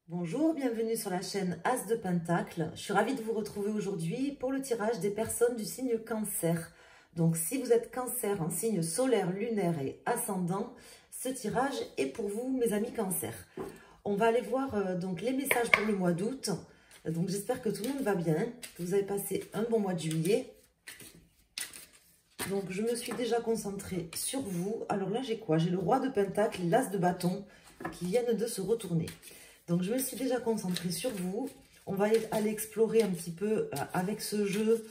Bonjour, bienvenue sur la chaîne As de Pentacle. Je suis ravie de vous retrouver aujourd'hui pour le tirage des personnes du signe Cancer. Donc si vous êtes Cancer en signe solaire, lunaire et ascendant, ce tirage est pour vous mes amis Cancer. On va aller voir donc les messages pour le mois d'août. Donc j'espère que tout le monde va bien, que vous avez passé un bon mois de juillet. Donc je me suis déjà concentrée sur vous. Alors là j'ai quoi? J'ai le roi de Pentacle, l'as de bâton qui viennent de se retourner. Donc, je me suis déjà concentrée sur vous. On va aller explorer un petit peu avec ce jeu.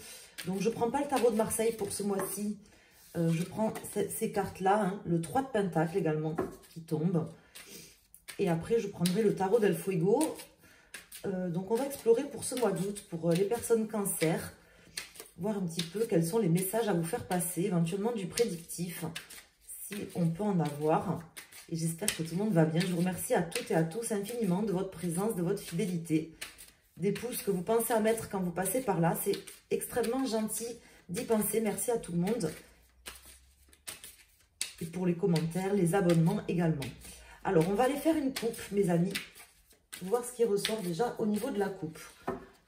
Donc, je ne prends pas le tarot de Marseille pour ce mois-ci. Je prends ces cartes-là, hein, le 3 de Pentacle également, qui tombe. Et après, je prendrai le tarot del Fuego. Donc, on va explorer pour ce mois d'août, pour les personnes Cancer. Voir un petit peu quels sont les messages à vous faire passer, éventuellement du prédictif, si on peut en avoir. Et j'espère que tout le monde va bien. Je vous remercie à toutes et à tous infiniment de votre présence, de votre fidélité, des pouces que vous pensez à mettre quand vous passez par là. C'est extrêmement gentil d'y penser. Merci à tout le monde. Et pour les commentaires, les abonnements également. Alors, on va aller faire une coupe, mes amis. Voir ce qui ressort déjà au niveau de la coupe.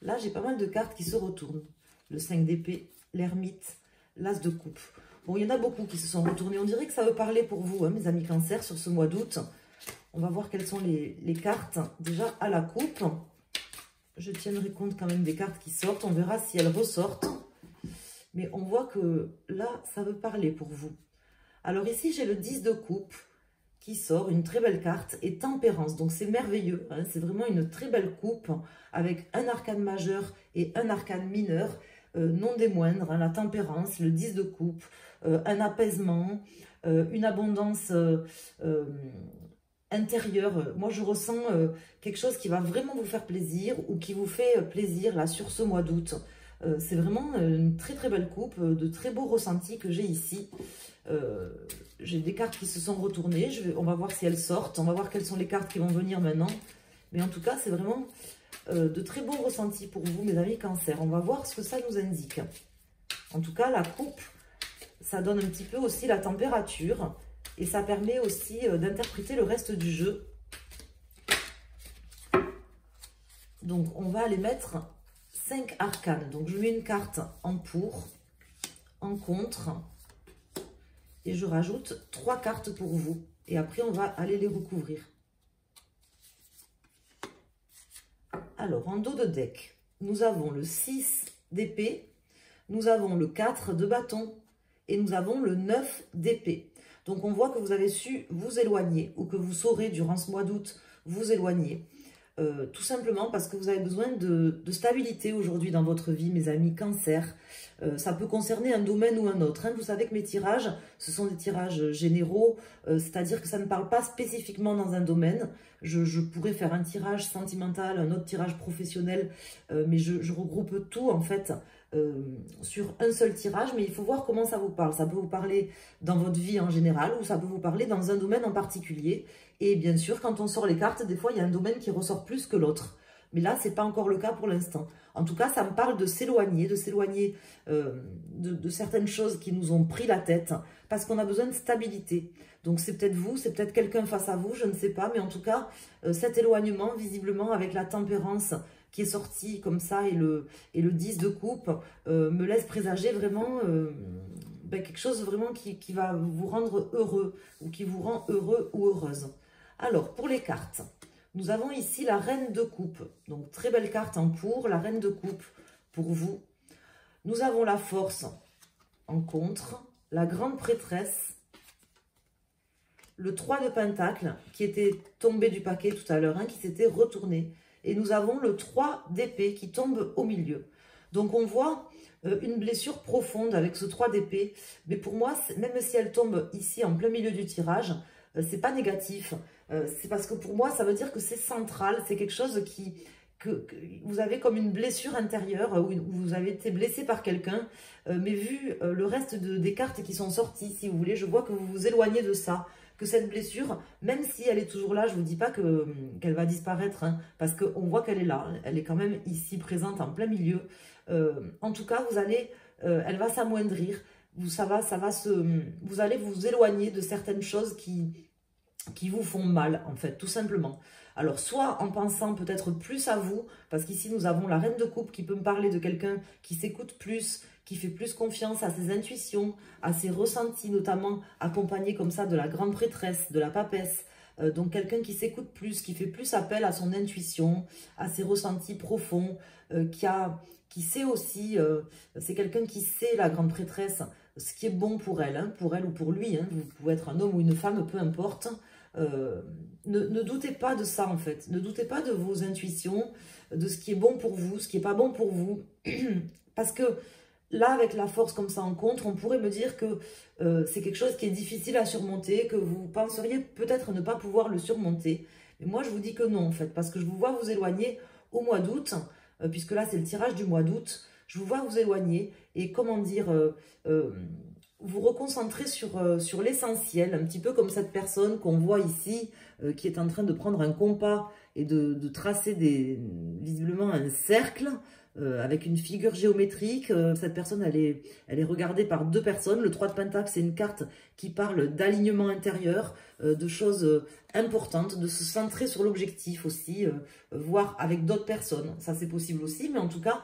Là, j'ai pas mal de cartes qui se retournent. Le 5 d'épée, l'ermite, l'as de coupe. Bon, il y en a beaucoup qui se sont retournés. On dirait que ça veut parler pour vous, hein, mes amis Cancer, sur ce mois d'août. On va voir quelles sont les cartes déjà à la coupe. Je tiendrai compte quand même des cartes qui sortent. On verra si elles ressortent. Mais on voit que là, ça veut parler pour vous. Alors ici, j'ai le 10 de coupe qui sort, une très belle carte, et tempérance. Donc c'est merveilleux, hein, c'est vraiment une très belle coupe avec un arcane majeur et un arcane mineur. Non des moindres, hein, la tempérance, le 10 de coupe, un apaisement, une abondance intérieure. Moi, je ressens quelque chose qui va vraiment vous faire plaisir ou qui vous fait plaisir là sur ce mois d'août. C'est vraiment une très très belle coupe, de très beaux ressentis que j'ai ici. J'ai des cartes qui se sont retournées, on va voir si elles sortent, on va voir quelles sont les cartes qui vont venir maintenant. Mais en tout cas, c'est vraiment de très beaux ressentis pour vous, mes amis Cancer. On va voir ce que ça nous indique. En tout cas, la coupe, ça donne un petit peu aussi la température et ça permet aussi d'interpréter le reste du jeu. Donc, on va aller mettre 5 arcanes. Donc, je mets une carte en pour, en contre, et je rajoute 3 cartes pour vous. Et après, on va aller les recouvrir. Alors, en dos de deck, nous avons le 6 d'épée, nous avons le 4 de bâton et nous avons le 9 d'épée. Donc, on voit que vous avez su vous éloigner ou que vous saurez durant ce mois d'août vous éloigner. Tout simplement parce que vous avez besoin de stabilité aujourd'hui dans votre vie, mes amis Cancer. Ça peut concerner un domaine ou un autre. Hein. Vous savez que mes tirages, ce sont des tirages généraux, c'est-à-dire que ça ne parle pas spécifiquement dans un domaine. Je pourrais faire un tirage sentimental, un autre tirage professionnel, mais je regroupe tout en fait sur un seul tirage. Mais il faut voir comment ça vous parle. Ça peut vous parler dans votre vie en général ou ça peut vous parler dans un domaine en particulier. Et bien sûr, quand on sort les cartes, des fois, il y a un domaine qui ressort plus que l'autre. Mais là, ce n'est pas encore le cas pour l'instant. En tout cas, ça me parle de s'éloigner, de certaines choses qui nous ont pris la tête, parce qu'on a besoin de stabilité. Donc, c'est peut-être vous, c'est peut-être quelqu'un face à vous, je ne sais pas. Mais en tout cas, cet éloignement, visiblement, avec la tempérance qui est sortie comme ça et le 10 de coupe, me laisse présager vraiment quelque chose vraiment qui va vous rendre heureux ou qui vous rend heureux ou heureuse. Alors, pour les cartes, nous avons ici la reine de coupe. Donc, très belle carte en pour, la reine de coupe pour vous. Nous avons la force en contre, la grande prêtresse, le 3 de pentacle qui était tombé du paquet tout à l'heure, hein, qui s'était retourné. Et nous avons le 3 d'épée qui tombe au milieu. Donc, on voit une blessure profonde avec ce 3 d'épée. Mais pour moi, même si elle tombe ici en plein milieu du tirage, c'est pas négatif. C'est parce que pour moi, ça veut dire que c'est central. C'est quelque chose que vous avez comme une blessure intérieure, où vous avez été blessé par quelqu'un. Mais vu le reste des cartes qui sont sorties, si vous voulez, je vois que vous vous éloignez de ça. Que cette blessure, même si elle est toujours là, je ne vous dis pas qu'elle va disparaître, hein, parce qu'on voit qu'elle est là. Elle est quand même ici présente en plein milieu. En tout cas, elle va s'amoindrir. Vous allez vous éloigner de certaines choses qui vous font mal, en fait, tout simplement. Alors, soit en pensant peut-être plus à vous, parce qu'ici, nous avons la reine de coupe qui peut me parler de quelqu'un qui s'écoute plus, qui fait plus confiance à ses intuitions, à ses ressentis, notamment accompagné comme ça de la grande prêtresse, de la papesse. Donc, quelqu'un qui s'écoute plus, qui fait plus appel à son intuition, à ses ressentis profonds, qui sait aussi, c'est quelqu'un qui sait, la grande prêtresse, ce qui est bon pour elle, hein, pour elle ou pour lui. Hein, vous pouvez être un homme ou une femme, peu importe. Ne doutez pas de ça, en fait. Ne doutez pas de vos intuitions, de ce qui est bon pour vous, ce qui n'est pas bon pour vous. Parce que là, avec la force comme ça en contre, on pourrait me dire que c'est quelque chose qui est difficile à surmonter, que vous penseriez peut-être ne pas pouvoir le surmonter. Mais moi, je vous dis que non, en fait, parce que je vous vois vous éloigner au mois d'août, puisque là, c'est le tirage du mois d'août. Je vous vois vous éloigner et, comment dire, vous reconcentrer sur l'essentiel, un petit peu comme cette personne qu'on voit ici, qui est en train de prendre un compas et de tracer visiblement un cercle, avec une figure géométrique. Cette personne, elle est regardée par deux personnes. Le 3 de Pentacle, c'est une carte qui parle d'alignement intérieur, de choses importantes, de se centrer sur l'objectif aussi, voire avec d'autres personnes. Ça, c'est possible aussi, mais en tout cas,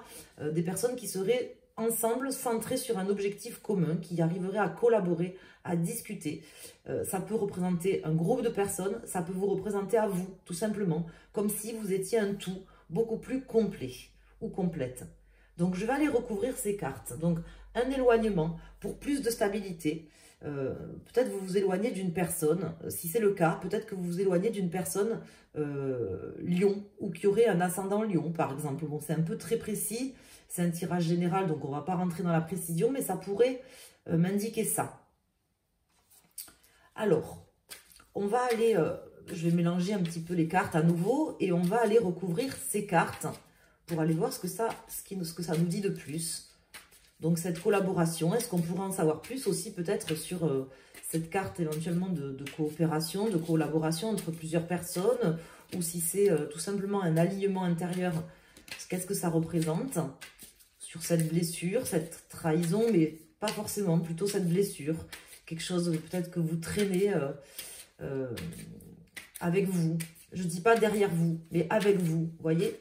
des personnes qui seraient ensemble centrées sur un objectif commun, qui arriveraient à collaborer, à discuter. Ça peut représenter un groupe de personnes, ça peut vous représenter à vous, tout simplement, comme si vous étiez un tout beaucoup plus complet ou complète. Donc, je vais aller recouvrir ces cartes. Donc, un éloignement pour plus de stabilité. Peut-être vous vous éloignez d'une personne. Si c'est le cas, peut-être que vous vous éloignez d'une personne Lion, ou qui aurait un ascendant Lion, par exemple. Bon, c'est un peu très précis. C'est un tirage général, donc on ne va pas rentrer dans la précision, mais ça pourrait m'indiquer ça. Alors, on va aller... je vais mélanger un petit peu les cartes à nouveau et on va aller recouvrir ces cartes pour aller voir ce que ça nous dit de plus. Donc, cette collaboration, est-ce qu'on pourrait en savoir plus aussi peut-être sur cette carte éventuellement de coopération, de collaboration entre plusieurs personnes, ou si c'est tout simplement un alignement intérieur, qu'est-ce que ça représente sur cette blessure, cette trahison, mais pas forcément, plutôt cette blessure, quelque chose peut-être que vous traînez avec vous. Je ne dis pas derrière vous, mais avec vous, vous voyez.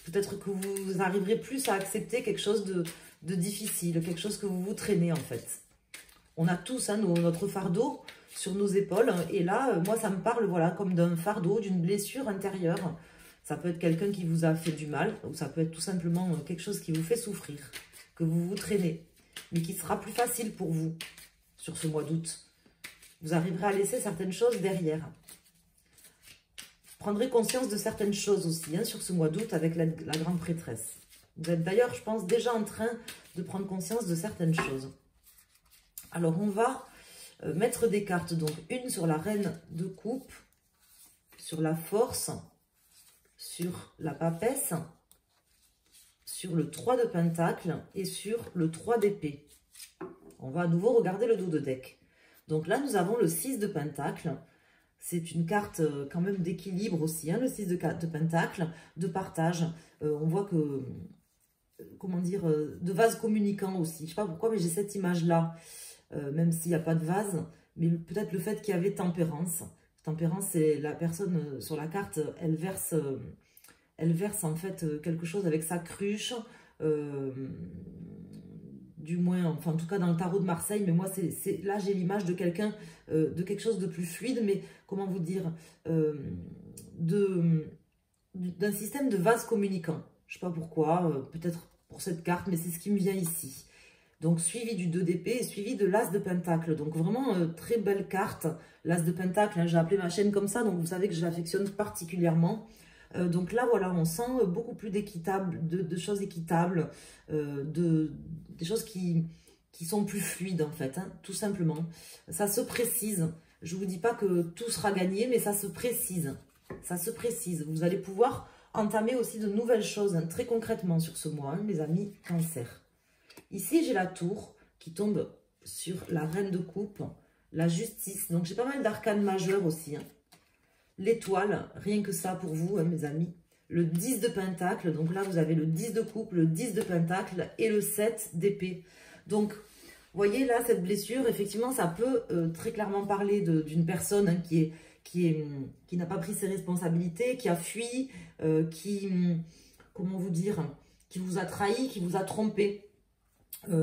Peut-être que vous arriverez plus à accepter quelque chose de difficile, quelque chose que vous traînez en fait. On a tous hein, notre fardeau sur nos épaules, et là, moi ça me parle voilà, comme d'un fardeau, d'une blessure intérieure. Ça peut être quelqu'un qui vous a fait du mal, ou ça peut être tout simplement quelque chose qui vous fait souffrir, que vous traînez, mais qui sera plus facile pour vous sur ce mois d'août. Vous arriverez à laisser certaines choses derrière. Vous prendrez conscience de certaines choses aussi hein, sur ce mois d'août avec la grande prêtresse. Vous êtes d'ailleurs, je pense, déjà en train de prendre conscience de certaines choses. Alors, on va mettre des cartes. Donc, une sur la reine de coupe, sur la force, sur la papesse, sur le 3 de pentacle et sur le 3 d'épée. On va à nouveau regarder le dos de deck. Donc là, nous avons le 6 de pentacle. C'est une carte quand même d'équilibre aussi, hein, le 6 de pentacle, de partage. On voit que, comment dire, de vase communicant aussi. Je ne sais pas pourquoi, mais j'ai cette image-là, même s'il n'y a pas de vase. Mais peut-être le fait qu'il y avait tempérance. Tempérance, c'est la personne sur la carte, elle verse en fait quelque chose avec sa cruche, du moins, enfin en tout cas dans le tarot de Marseille, mais moi là j'ai l'image de quelqu'un, de quelque chose de plus fluide, mais comment vous dire, d'un système de vase communicant. Je ne sais pas pourquoi, peut-être pour cette carte, mais c'est ce qui me vient ici. Donc, suivi du 2 d'épée et suivi de l'As de Pentacle. Donc, vraiment, très belle carte. L'As de Pentacle, hein, j'ai appelé ma chaîne comme ça, donc vous savez que je l'affectionne particulièrement. Donc là, voilà, on sent beaucoup plus d'équitable, de choses équitables, des choses qui sont plus fluides, en fait, hein, tout simplement. Ça se précise. Je ne vous dis pas que tout sera gagné, mais ça se précise. Ça se précise. Vous allez pouvoir entamer aussi de nouvelles choses, hein, très concrètement sur ce mois, hein, mes amis Cancer. Ici, j'ai la tour qui tombe sur la reine de coupe, la justice. Donc, j'ai pas mal d'arcanes majeurs aussi. Hein. L'étoile, rien que ça pour vous, hein, mes amis. Le 10 de pentacle, donc là, vous avez le 10 de coupe, le 10 de pentacle et le 7 d'épée. Donc, vous voyez là, cette blessure, effectivement, ça peut très clairement parler d'une personne hein, qui qui n'a pas pris ses responsabilités, qui a fui, comment vous dire, qui vous a trahi, qui vous a trompé.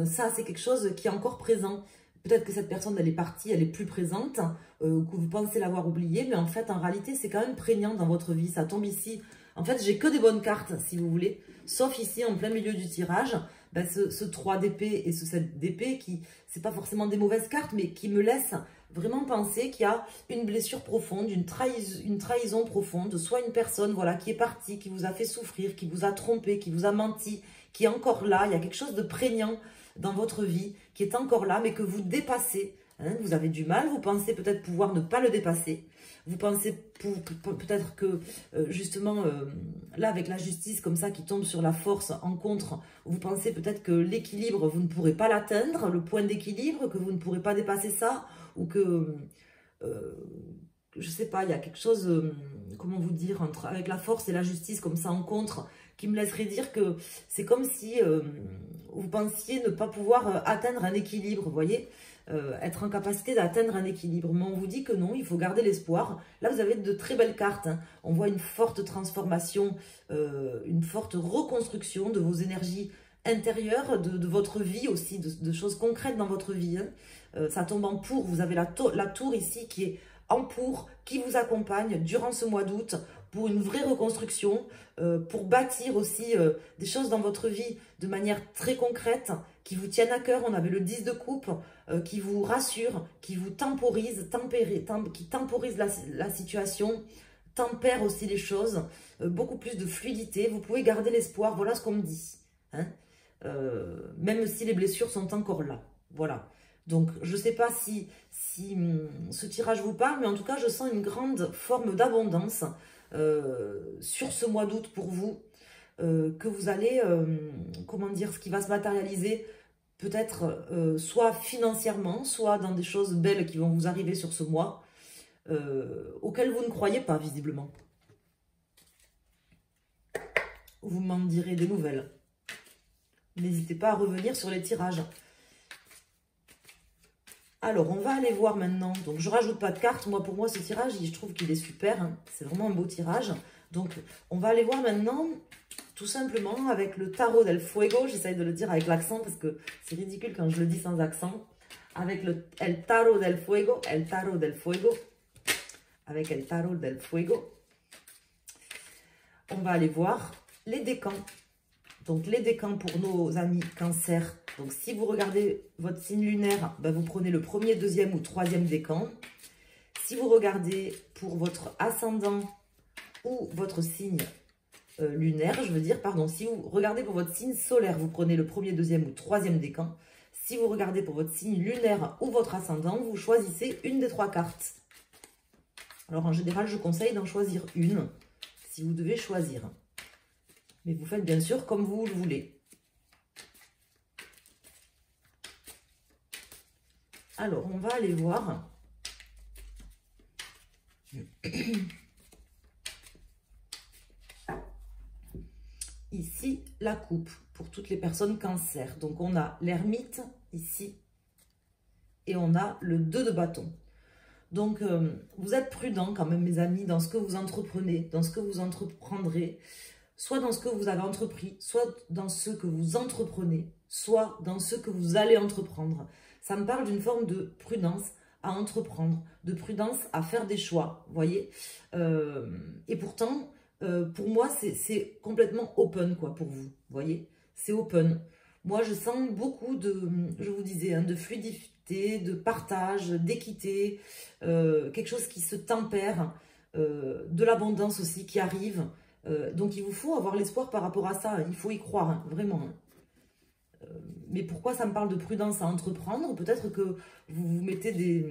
Ça, c'est quelque chose qui est encore présent. Peut-être que cette personne, elle est partie, elle est plus présente, que vous pensez l'avoir oubliée, mais en fait, en réalité, c'est quand même prégnant dans votre vie. Ça tombe ici. En fait, j'ai que des bonnes cartes, si vous voulez, sauf ici, en plein milieu du tirage, ben, ce 3 d'épée et ce 7 d'épée, qui, c'est pas forcément des mauvaises cartes, mais qui me laissent vraiment penser qu'il y a une blessure profonde, une trahison profonde, soit une personne voilà, qui est partie, qui vous a fait souffrir, qui vous a trompé, qui vous a menti, qui est encore là. Il y a quelque chose de prégnant dans votre vie qui est encore là, mais que vous dépassez. Hein, vous avez du mal, vous pensez peut-être pouvoir ne pas le dépasser. Vous pensez peut-être que, justement, là, avec la justice comme ça qui tombe sur la force en contre, vous pensez peut-être que l'équilibre, vous ne pourrez pas l'atteindre, le point d'équilibre, que vous ne pourrez pas dépasser ça, ou que, je sais pas, il y a quelque chose, comment vous dire, avec la force et la justice comme ça en contre, qui me laisserait dire que c'est comme si vous pensiez ne pas pouvoir atteindre un équilibre, vous voyez, être en capacité d'atteindre un équilibre. Mais on vous dit que non, il faut garder l'espoir. Là, vous avez de très belles cartes. Hein. On voit une forte transformation, une forte reconstruction de vos énergies intérieures, de votre vie aussi, de choses concrètes dans votre vie. Hein. Ça tombe en pour. Vous avez la tour ici qui est en pour, qui vous accompagne durant ce mois d'août pour une vraie reconstruction, pour bâtir aussi des choses dans votre vie de manière très concrète, qui vous tiennent à cœur. On avait le 10 de coupe, qui vous rassure, qui vous temporise, qui temporise la situation, tempère aussi les choses, beaucoup plus de fluidité. Vous pouvez garder l'espoir, voilà ce qu'on me dit. Hein, même si les blessures sont encore là. Voilà. Donc, je ne sais pas si ce tirage vous parle, mais en tout cas, je sens une grande forme d'abondance sur ce mois d'août pour vous, que vous allez, comment dire, ce qui va se matérialiser, peut-être soit financièrement, soit dans des choses belles qui vont vous arriver sur ce mois, auxquelles vous ne croyez pas, visiblement. Vous m'en direz des nouvelles. N'hésitez pas à revenir sur les tirages. Alors, on va aller voir maintenant. Donc, je ne rajoute pas de cartes. Moi, pour moi, ce tirage, je trouve qu'il est super. Hein. C'est vraiment un beau tirage. Donc, on va aller voir maintenant, tout simplement, avec le tarot del fuego. J'essaye de le dire avec l'accent parce que c'est ridicule quand je le dis sans accent. Avec el tarot del fuego. El tarot del fuego. Avec el tarot del fuego. On va aller voir les décans. Donc, les décans pour nos amis cancer. Donc, si vous regardez votre signe lunaire, ben, vous prenez le premier, deuxième ou troisième décan. Si vous regardez pour votre ascendant ou votre signe lunaire, je veux dire, pardon, si vous regardez pour votre signe solaire, vous prenez le premier, deuxième ou troisième décan. Si vous regardez pour votre signe lunaire ou votre ascendant, vous choisissez une des trois cartes. Alors, en général, je conseille d'en choisir une, si vous devez choisir. Mais vous faites bien sûr comme vous le voulez. Alors, on va aller voir. Ici, la coupe pour toutes les personnes cancer. Donc, on a l'ermite ici et on a le 2 de bâton. Donc, vous êtes prudents quand même, mes amis, dans ce que vous entreprenez, dans ce que vous entreprendrez. Soit dans ce que vous avez entrepris, soit dans ce que vous entreprenez, soit dans ce que vous allez entreprendre. Ça me parle d'une forme de prudence à entreprendre, de prudence à faire des choix, vous voyez. Et pourtant, pour moi, c'est complètement open, quoi, pour vous, vous voyez. C'est open. Moi, je sens beaucoup de, je vous disais, hein, de fluidité, de partage, d'équité, quelque chose qui se tempère, de l'abondance aussi qui arrive. Donc, il vous faut avoir l'espoir par rapport à ça. Hein. Il faut y croire, hein, vraiment. Hein. Mais pourquoi ça me parle de prudence à entreprendre? Peut-être que vous vous mettez des,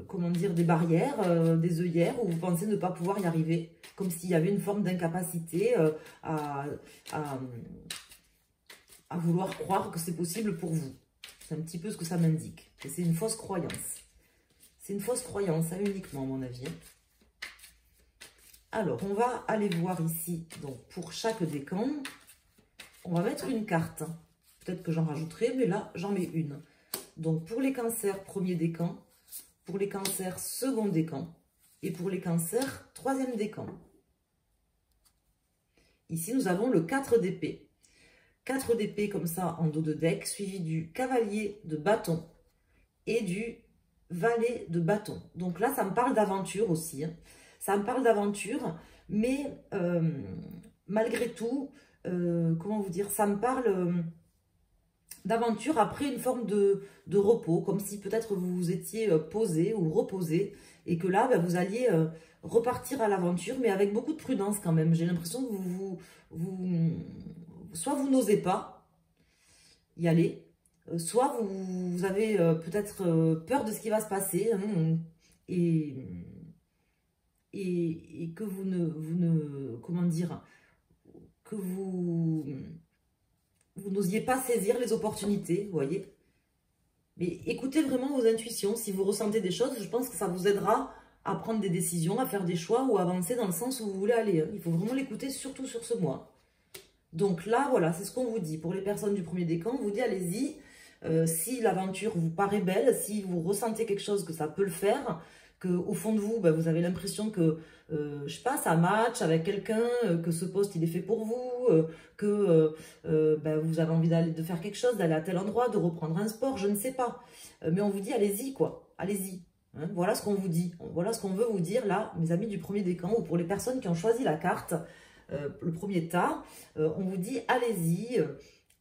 comment dire, des barrières, des œillères où vous pensez ne pas pouvoir y arriver. Comme s'il y avait une forme d'incapacité à vouloir croire que c'est possible pour vous. C'est un petit peu ce que ça m'indique. Et c'est une fausse croyance. C'est une fausse croyance, hein, uniquement, à mon avis. Alors, on va aller voir ici, donc pour chaque décan, on va mettre une carte. Peut-être que j'en rajouterai, mais là, j'en mets une. Donc, pour les cancers, premier décan. Pour les cancers, second décan. Et pour les cancers, troisième décan. Ici, nous avons le 4 d'épée. 4 d'épée comme ça en dos de deck, suivi du cavalier de bâton et du valet de bâton. Donc là, ça me parle d'aventure aussi. Hein. Ça me parle d'aventure, mais malgré tout, comment vous dire, ça me parle d'aventure après une forme de repos, comme si peut-être vous vous étiez posé ou reposé, et que là, ben, vous alliez repartir à l'aventure, mais avec beaucoup de prudence quand même. J'ai l'impression que soit vous n'osez pas y aller, soit vous avez peut-être peur de ce qui va se passer, hein, et que vous ne, comment dire, que vous n'osiez pas saisir les opportunités, vous voyez. Mais écoutez vraiment vos intuitions. Si vous ressentez des choses, je pense que ça vous aidera à prendre des décisions, à faire des choix ou à avancer dans le sens où vous voulez aller. Hein. Il faut vraiment l'écouter, surtout sur ce mois. Donc là, voilà, c'est ce qu'on vous dit. Pour les personnes du premier décan, on vous dit allez-y. Si l'aventure vous paraît belle, si vous ressentez quelque chose que ça peut le faire, qu'au fond de vous, ben, vous avez l'impression que, je sais pas, ça match avec quelqu'un, que ce poste il est fait pour vous, que ben, vous avez envie de faire quelque chose, d'aller à tel endroit, de reprendre un sport, je ne sais pas. Mais on vous dit allez-y quoi, allez-y. Hein, voilà ce qu'on vous dit, voilà ce qu'on veut vous dire là, mes amis du premier décan, ou pour les personnes qui ont choisi la carte, le premier tas, on vous dit allez-y,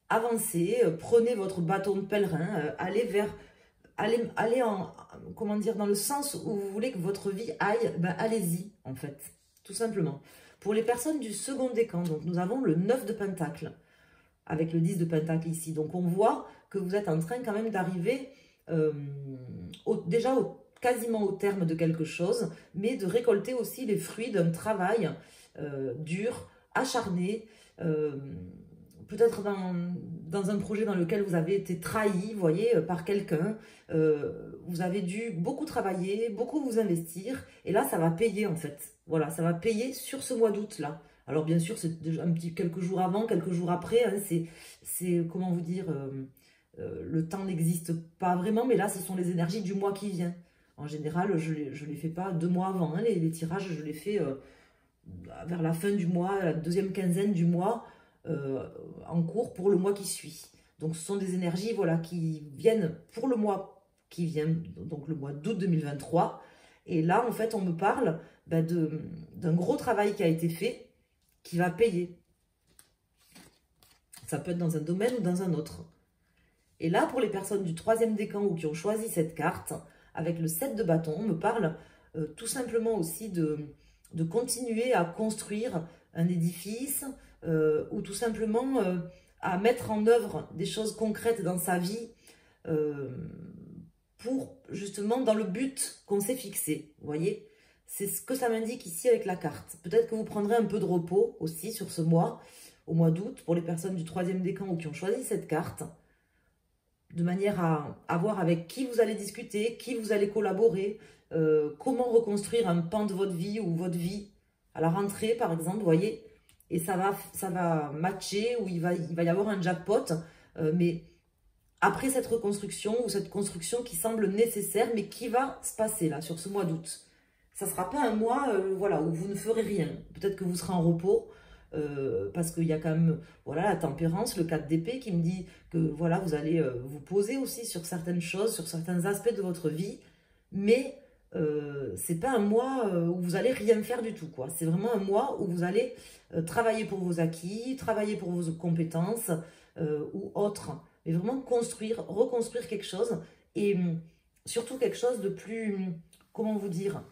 avancez, prenez votre bâton de pèlerin, allez comment dire, dans le sens où vous voulez que votre vie aille, ben allez-y en fait, tout simplement. Pour les personnes du second décan, donc nous avons le 9 de pentacle, avec le 10 de pentacle ici. Donc on voit que vous êtes en train quand même d'arriver déjà quasiment au terme de quelque chose, mais de récolter aussi les fruits d'un travail dur, acharné, peut-être dans un projet dans lequel vous avez été trahi, vous voyez, par quelqu'un. Vous avez dû beaucoup travailler, beaucoup vous investir, et là, ça va payer en fait. Voilà, ça va payer sur ce mois d'août là. Alors bien sûr, c'est déjà quelques jours avant, quelques jours après, hein, c'est comment vous dire, le temps n'existe pas vraiment, mais là, ce sont les énergies du mois qui vient. En général, je les fais pas 2 mois avant, hein, les tirages, je les fais vers la fin du mois, la deuxième quinzaine du mois, en cours pour le mois qui suit. Donc ce sont des énergies voilà, qui viennent pour le mois qui vient, donc le mois d'août 2023. Et là, en fait, on me parle ben, d'un gros travail qui a été fait, qui va payer. Ça peut être dans un domaine ou dans un autre. Et là, pour les personnes du troisième décan ou qui ont choisi cette carte, avec le 7 de bâton, on me parle tout simplement aussi de continuer à construire un édifice ou tout simplement à mettre en œuvre des choses concrètes dans sa vie pour justement dans le but qu'on s'est fixé. Vous voyez, c'est ce que ça m'indique ici avec la carte. Peut-être que vous prendrez un peu de repos aussi sur ce mois, au mois d'août, pour les personnes du troisième décan ou qui ont choisi cette carte, de manière à voir avec qui vous allez discuter, qui vous allez collaborer, comment reconstruire un pan de votre vie ou votre vie à la rentrée, par exemple, vous voyez. Et ça va matcher, ou il va y avoir un jackpot, mais après cette reconstruction, ou cette construction qui semble nécessaire, mais qui va se passer là, sur ce mois d'août. Ça ne sera pas un mois voilà, où vous ne ferez rien. Peut-être que vous serez en repos, parce qu'il y a quand même voilà, la tempérance, le 4 d'épée qui me dit que voilà, vous allez vous poser aussi sur certaines choses, sur certains aspects de votre vie, mais c'est pas un mois où vous allez rien faire du tout, quoi. C'est vraiment un mois où vous allez travailler pour vos acquis, travailler pour vos compétences ou autres, mais vraiment construire, reconstruire quelque chose, et surtout quelque chose de plus, comment vous dire,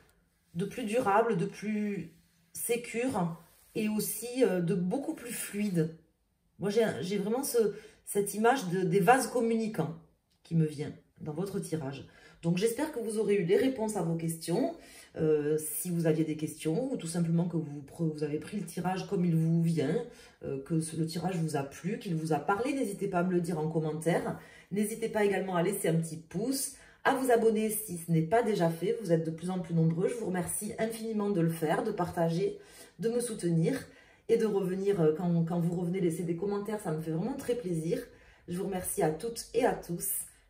de plus durable, de plus sécure, et aussi de beaucoup plus fluide. Moi, j'ai vraiment cette image des vases communicants qui me vient dans votre tirage. Donc, j'espère que vous aurez eu les réponses à vos questions. Si vous aviez des questions, ou tout simplement que vous avez pris le tirage comme il vous vient, que le tirage vous a plu, qu'il vous a parlé, n'hésitez pas à me le dire en commentaire. N'hésitez pas également à laisser un petit pouce, à vous abonner si ce n'est pas déjà fait. Vous êtes de plus en plus nombreux. Je vous remercie infiniment de le faire, de partager, de me soutenir et de revenir quand vous revenez laisser des commentaires. Ça me fait vraiment très plaisir. Je vous remercie à toutes et à tous.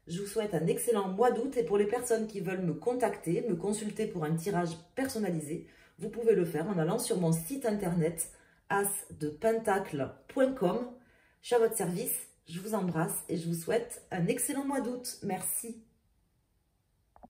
Je vous souhaite un excellent mois d'août et pour les personnes qui veulent me contacter, me consulter pour un tirage personnalisé, vous pouvez le faire en allant sur mon site internet asdepentacle.com. Je suis à votre service, je vous embrasse et je vous souhaite un excellent mois d'août. Merci.